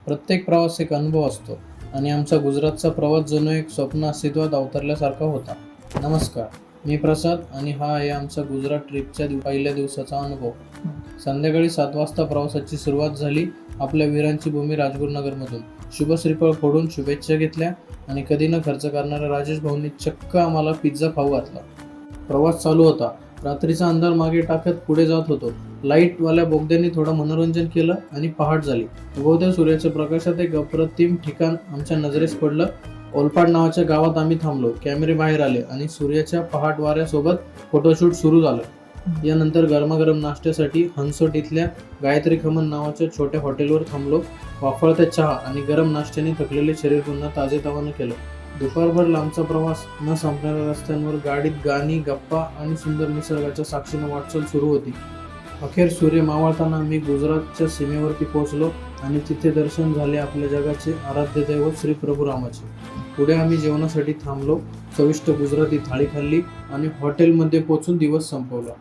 प्रत्येक प्रवास एक अनुभव असतो आणि आमचा गुजरातचा प्रवास जणू एक स्वप्न अस्तित्वात अवतरल्यासारखा होता. नमस्कार, मी प्रसाद आणि हा आहे आमचा गुजरात ट्रिपच्या पहिल्या दिवसाचा अनुभव. संध्याकाळी 7 वाजता प्रवासाची सुरुवात झाली. आपल्या वीरांची भूमी राजगुरुनगरमधून शुभ श्रीफळ फोडून शुभेच्छा घेतल्या आणि कधी न खर्च करणाऱ्या राजेश भाऊंनी चक्क आम्हाला पिझ्झा खाऊ घातला. प्रवास चालू होता. रात्रीचा अंधार मागे टाकत पुढे जात होतो. लाईटवाल्या बोगद्यांनी थोडं मनोरंजन केलं आणि पहाट झाली. उगवत्या सूर्याच्या प्रकाशात एक अप्रतिम ठिकाण आमच्या नजरेस पडलं. ओलपाड नावाच्या गावात आम्ही थांबलो. कॅमेरे बाहेर आले आणि सूर्याच्या पहाट वाऱ्यासोबत फोटोशूट सुरू झालं. यानंतर गरमागरम नाश्त्यासाठी हंसोट इथल्या गायत्री खमन नावाच्या छोट्या हॉटेलवर थांबलो. वाफळत्या चहा आणि गरम नाश्त्याने थकलेले शरीर पुन्हा ताजेतवानं केलं. दुपारभर लांबचा प्रवास न संपणाऱ्या रस्त्यांवर गाडीत गाणी, गप्पा आणि सुंदर निसर्गाच्या साक्षीनं वाटचाल सुरू होती. अखेर सूर्य मावळताना आम्ही गुजरातच्या सीमेवरती पोहोचलो आणि तिथे दर्शन झाले आपल्या जगाचे आराध्य दैवत श्री प्रभू रामाचे. पुढे आम्ही जेवणासाठी थांबलो. चविष्ट गुजराती थाळी खाल्ली आणि हॉटेलमध्ये पोहोचून दिवस संपवला.